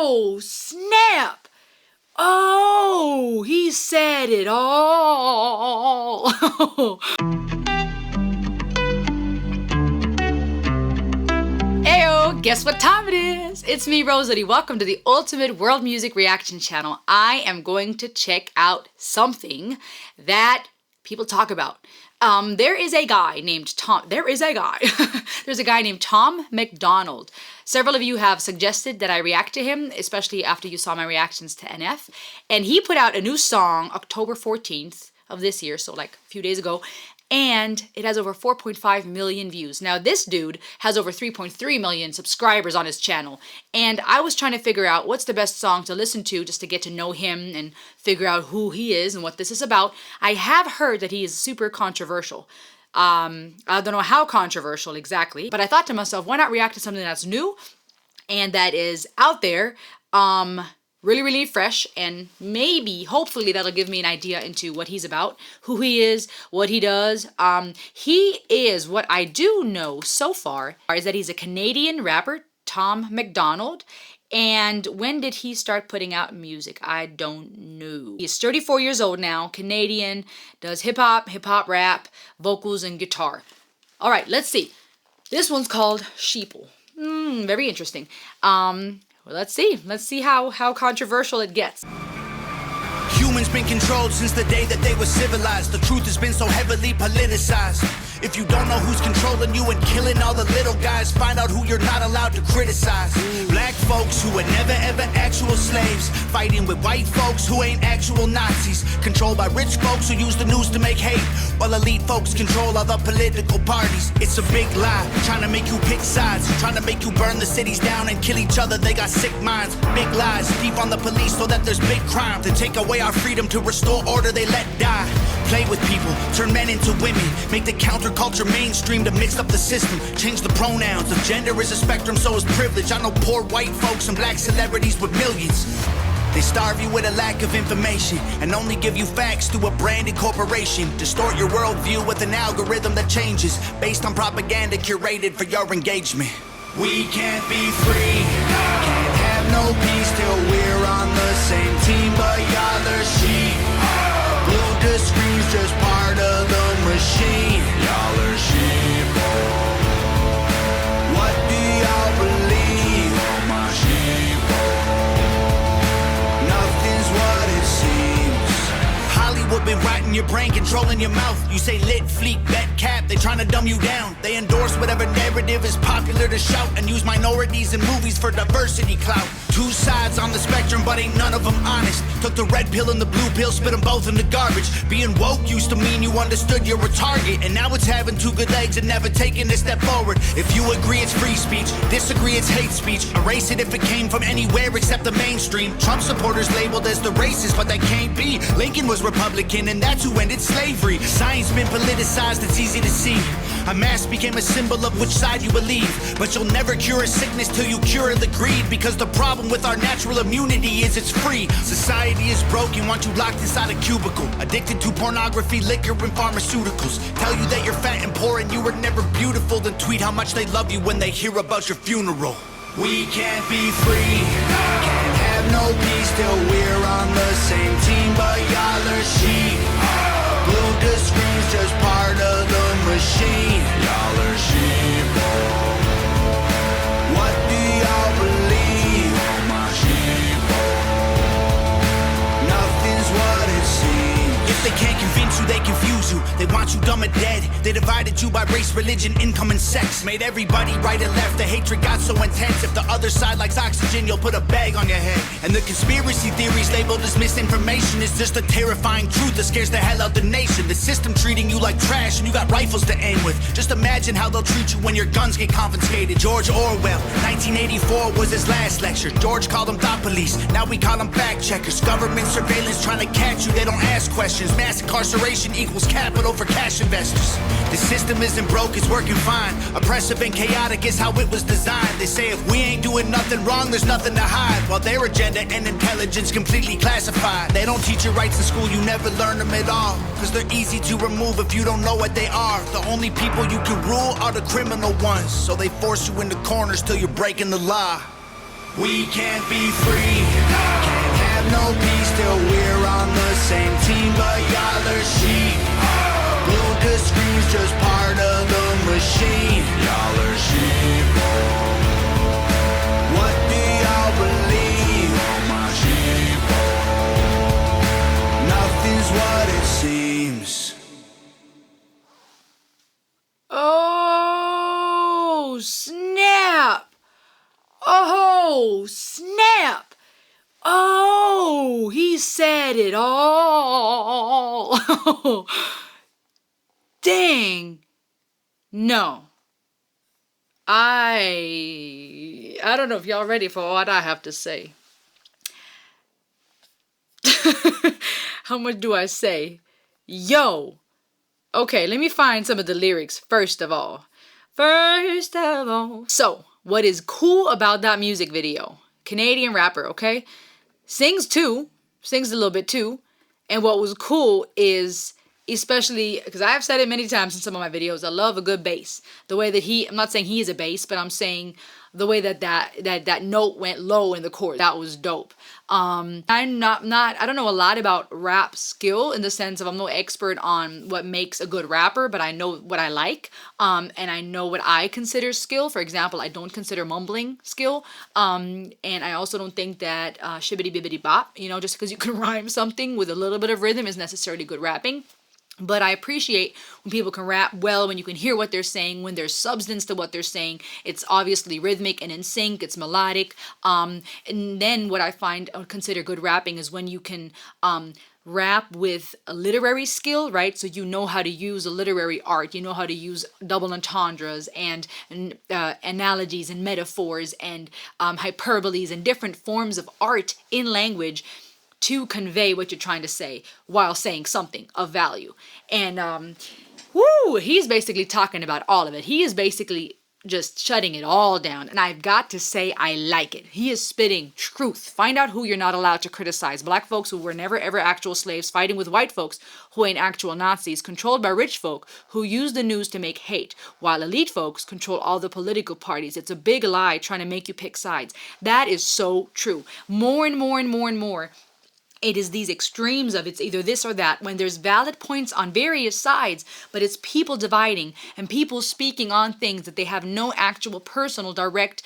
Oh, snap! Oh, he said it all. Ayo, guess what time it is? It's me, Rosalie. Welcome to the ultimate world music reaction channel. I am going to check out something that people talk about. There is a guy named Tom. There's a guy named Tom MacDonald. Several of you have suggested that I react to him, especially after you saw my reactions to NF. And he put out a new song October 14th of this year, so like a few days ago. And it has over 4.5 million views. Now this dude has over 3.3 million subscribers on his channel. And I was trying to figure out what's the best song to listen to just to get to know him and figure out who he is and what this is about. I have heard that he is super controversial. I don't know how controversial exactly, but I thought to myself, why not react to something that's new and that is out there, really fresh, and maybe, hopefully, that'll give me an idea into what he's about, who he is, what he does. He is, what I do know so far, is that he's a Canadian rapper, Tom MacDonald. And when did he start putting out music? I don't know. He's 34 years old now, Canadian, does hip-hop rap, vocals, and guitar. All right, let's see. This one's called Sheeple. Very interesting. Well, let's see how controversial it gets. Humans been controlled since the day that they were civilized. The truth has been so heavily politicized. If you don't know who's controlling you and killing all the little guys, find out who you're not allowed to criticize. Black folks who were never ever actual slaves, fighting with white folks who ain't actual Nazis. Controlled by rich folks who use the news to make hate, while elite folks control all the political parties. It's a big lie, trying to make you pick sides, trying to make you burn the cities down and kill each other. They got sick minds, big lies, deep on the police so that there's big crime. To take away our freedom, to restore order, they let die. Play with people, turn men into women, make the counterculture mainstream to mix up the system. Change the pronouns, if gender is a spectrum, so is privilege. I know poor white folks and black celebrities with millions. They starve you with a lack of information and only give you facts through a branded corporation. Distort your worldview with an algorithm that changes based on propaganda curated for your engagement. We can't be free, can't have no peace till we're on the same team, but y'all are sheep. Glued to screens, just part of the machine. Y'all are sheeple. What do y'all believe? Oh, my sheeple. Nothing's what it seems. Hollywood been rotting your brain, controlling your mouth. You say lit, fleek, bet, cap, they trying to dumb you down. They endorse whatever narrative is popular to shout and use minorities in movies for diversity clout. Two sides on the spectrum, but ain't none of them honest. Took the red pill and the blue pill, spit them both in the garbage. Being woke used to mean you understood you're a target, and now it's having two good legs and never taking a step forward. If you agree, it's free speech. Disagree, it's hate speech. Erase it if it came from anywhere except the mainstream. Trump supporters labeled as the racist, but that can't be. Lincoln was Republican, and that's who ended slavery. Science been politicized, it's easy to see. A mask became a symbol of which side you believe. But you'll never cure a sickness till you cure the greed, because the problem with our natural immunity is it's free. Society is broken, want you locked inside a cubicle, addicted to pornography, liquor, and pharmaceuticals. Tell you that you're fat and poor and you were never beautiful, then tweet how much they love you when they hear about your funeral. We can't be free, can't have no peace till we're on the same team, but y'all are sheep. Glued to screens, just part of the machine. Y'all are sheeple. What do y'all believe? Oh, my sheeple. Nothing's what it seems. If they can't convince you, they confuse you. They want you dumb or dead. They divided you by race, religion, income, and sex. Made everybody right and left. The hatred got so intense. If the other side likes oxygen, you'll put a bag on your head. And the conspiracy theories labeled as misinformation is just a terrifying truth that scares the hell out the nation. The system treating you like trash and you got rifles to aim with. Just imagine how they'll treat you when your guns get confiscated. George Orwell, 1984 was his last lecture. George called them thought police, now we call them fact checkers. Government surveillance trying to catch you, they don't ask questions. Mass incarceration equals capital for cash investors. The system isn't broke, it's working fine. Oppressive and chaotic is how it was designed. They say if we ain't doing nothing wrong, there's nothing to hide, while their agenda and intelligence completely classified. They don't teach you rights in school, you never learn them at all, cause they're easy to remove if you don't know what they are. The only people you can rule are the criminal ones, so they force you into corners till you're breaking the law. We can't be free, can't have no peace till we're on the same team. But y'all are sheep, Lucas screams just part of the machine. Y'all are sheep. What do y'all believe? Oh my sheep. Nothing's what it seems. Oh, snap! Oh, snap! Oh, he said it all. Dang. No. I don't know if y'all ready for what I have to say. How much do I say? Yo. Okay, let me find some of the lyrics first of all. So, what is cool about that music video? Canadian rapper, okay? Sings a little bit too. And what was cool is, especially, because I've said it many times in some of my videos, I love a good bass. The way that I'm not saying he is a bass, but I'm saying the way that note went low in the chorus, that was dope. I'm not I don't know a lot about rap skill in the sense of I'm no expert on what makes a good rapper, but I know what I like, and I know what I consider skill. For example, I don't consider mumbling skill, and I also don't think that shibbity bibbity bop, just because you can rhyme something with a little bit of rhythm is necessarily good rapping. But I appreciate when people can rap well, when you can hear what they're saying, when there's substance to what they're saying. It's obviously rhythmic and in sync, it's melodic. And then what I consider good rapping is when you can rap with a literary skill, right? So you know how to use a literary art, you know how to use double entendres and analogies and metaphors and hyperboles and different forms of art in language to convey what you're trying to say while saying something of value. And he's basically talking about all of it. He is basically just shutting it all down. And I've got to say, I like it. He is spitting truth. Find out who you're not allowed to criticize. Black folks who were never ever actual slaves fighting with white folks who ain't actual Nazis, controlled by rich folk who use the news to make hate, while elite folks control all the political parties. It's a big lie trying to make you pick sides. That is so true. More and more and more and more, it is these extremes of it's either this or that, when there's valid points on various sides, but it's people dividing and people speaking on things that they have no actual personal direct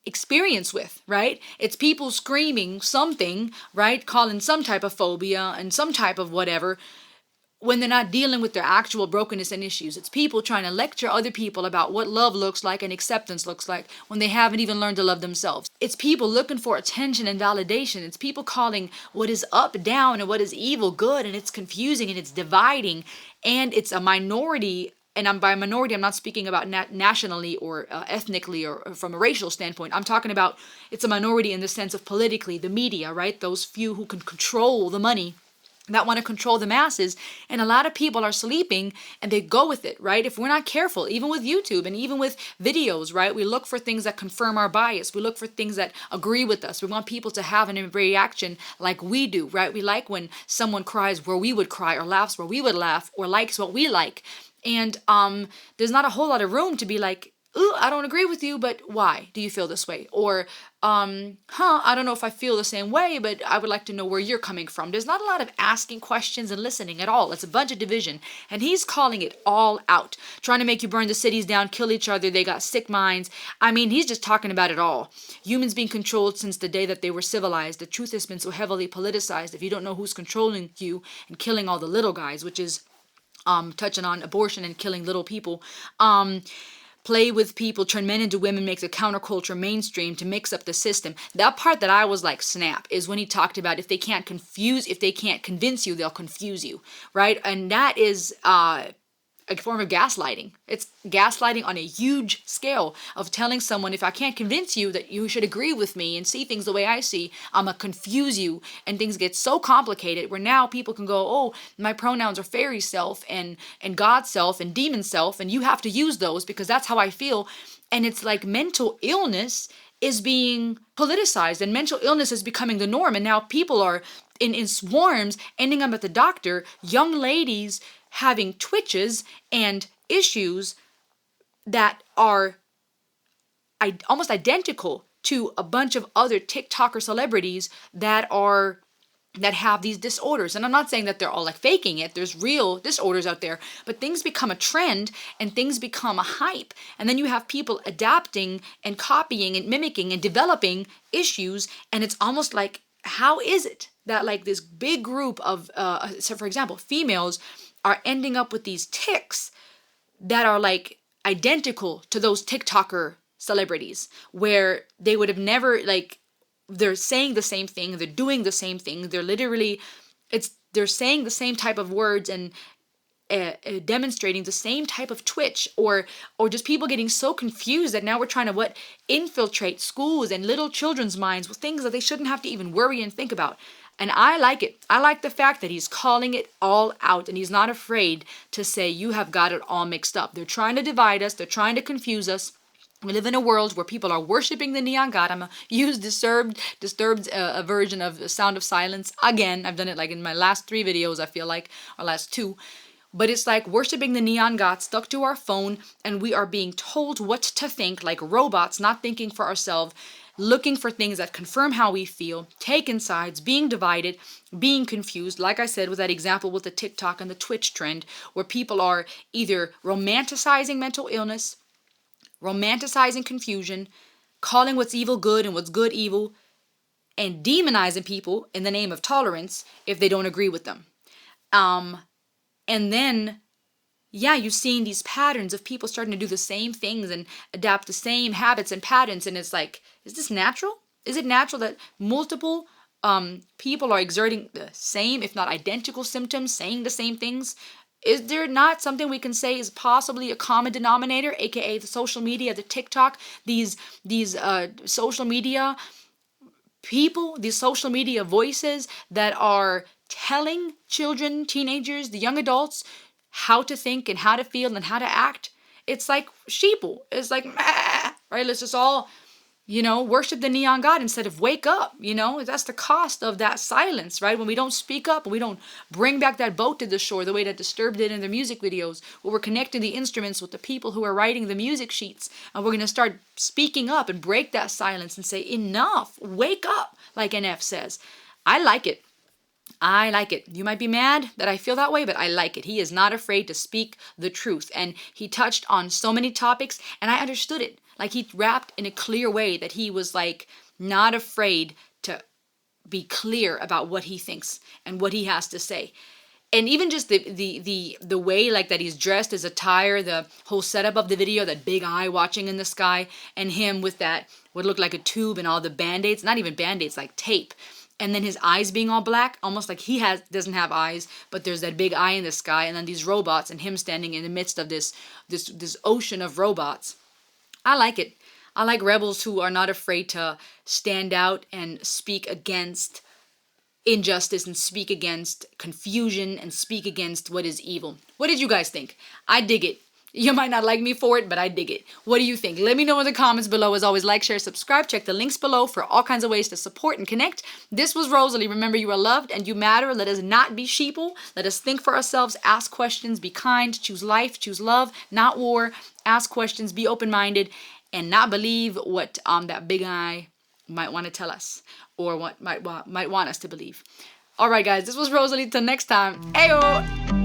experience with, right? It's people screaming something, right? Calling some type of phobia and some type of whatever, when they're not dealing with their actual brokenness and issues. It's people trying to lecture other people about what love looks like and acceptance looks like when they haven't even learned to love themselves. It's people looking for attention and validation. It's people calling what is up down and what is evil good, and it's confusing and it's dividing, and it's a minority. And by minority, I'm not speaking about nationally or ethnically or from a racial standpoint. I'm talking about it's a minority in the sense of politically, the media, right? Those few who can control the money, that want to control the masses. And a lot of people are sleeping and they go with it, right? If we're not careful, even with YouTube and even with videos, right? We look for things that confirm our bias. We look for things that agree with us. We want people to have an reaction like we do, right? We like when someone cries where we would cry, or laughs where we would laugh, or likes what we like. And there's not a whole lot of room to be like, ooh, I don't agree with you, but why do you feel this way? Or, I don't know if I feel the same way, but I would like to know where you're coming from. There's not a lot of asking questions and listening at all. It's a bunch of division. And he's calling it all out, trying to make you burn the cities down, kill each other. They got sick minds. I mean, he's just talking about it all. Humans being controlled since the day that they were civilized. The truth has been so heavily politicized. If you don't know who's controlling you and killing all the little guys, which is touching on abortion and killing little people, play with people, turn men into women, makes a counterculture mainstream to mix up the system. That part that I was like, snap, is when he talked about if they can't convince you, they'll confuse you, right? And that is a form of gaslighting. It's gaslighting on a huge scale of telling someone, if I can't convince you that you should agree with me and see things the way I see, I'm going to confuse you. And things get so complicated where now people can go, oh, my pronouns are fairy self and God self and demon self, and you have to use those because that's how I feel. And it's like mental illness is being politicized and mental illness is becoming the norm. And now people are in swarms ending up at the doctor, young ladies having twitches and issues that are almost identical to a bunch of other TikToker celebrities that have these disorders. And I'm not saying that they're all like faking it. There's real disorders out there, but things become a trend and things become a hype. And then you have people adapting and copying and mimicking and developing issues. And it's almost like, how is it that like this big group of, so for example, females are ending up with these tics that are like identical to those TikToker celebrities, where they would have never, like, they're saying the same thing, they're doing the same thing, they're literally, they're saying the same type of words and demonstrating the same type of twitch, or just people getting so confused that now we're trying to infiltrate schools and little children's minds with things that they shouldn't have to even worry and think about. And I like it. I like the fact that he's calling it all out and he's not afraid to say, you have got it all mixed up. They're trying to divide us, they're trying to confuse us. We live in a world where people are worshiping the neon god. I'm going to use disturbed a version of The Sound of Silence. Again, I've done it like in my last 3 videos, I feel like, or last 2. But it's like worshiping the neon god stuck to our phone, and we are being told what to think like robots, not thinking for ourselves, looking for things that confirm how we feel, taking sides, being divided, being confused. Like I said with that example with the TikTok and the Twitch trend, where people are either romanticizing mental illness, romanticizing confusion, calling what's evil good and what's good evil, and demonizing people in the name of tolerance if they don't agree with them. And then, you've seen these patterns of people starting to do the same things and adapt the same habits and patterns. And it's like, is this natural? Is it natural that multiple people are exerting the same, if not identical symptoms, saying the same things? Is there not something we can say is possibly a common denominator, aka the social media, the TikTok, these social media people, these social media voices that are telling children, teenagers, the young adults how to think and how to feel and how to act? It's like Sheeple. It's like, right? Let's just all, worship the neon god instead of wake up. That's the cost of that silence, right? When we don't speak up, when we don't bring back that boat to the shore the way that Disturbed did in their music videos, where we're connecting the instruments with the people who are writing the music sheets, and we're going to start speaking up and break that silence and say, enough, wake up, like NF says. I like it. I like it. You might be mad that I feel that way, but I like it. He is not afraid to speak the truth. And he touched on so many topics, and I understood it. Like, he rapped in a clear way that he was like not afraid to be clear about what he thinks and what he has to say. And even just the way like that he's dressed, his attire, the whole setup of the video, that big eye watching in the sky, and him with that what looked like a tube and all the band-aids, not even band-aids, like tape. And then his eyes being all black, almost like he doesn't have eyes, but there's that big eye in the sky, and then these robots, and him standing in the midst of this ocean of robots. I like it. I like rebels who are not afraid to stand out and speak against injustice and speak against confusion and speak against what is evil. What did you guys think? I dig it. You might not like me for it, but I dig it. What do you think? Let me know in the comments below. As always, like, share, subscribe. Check the links below for all kinds of ways to support and connect. This was Rosalie. Remember, you are loved and you matter. Let us not be sheeple. Let us think for ourselves, ask questions, be kind, choose life, choose love, not war. Ask questions, be open-minded, and not believe what that big eye might want to tell us, or what might want us to believe. All right, guys, this was Rosalie. Till next time. Ayo!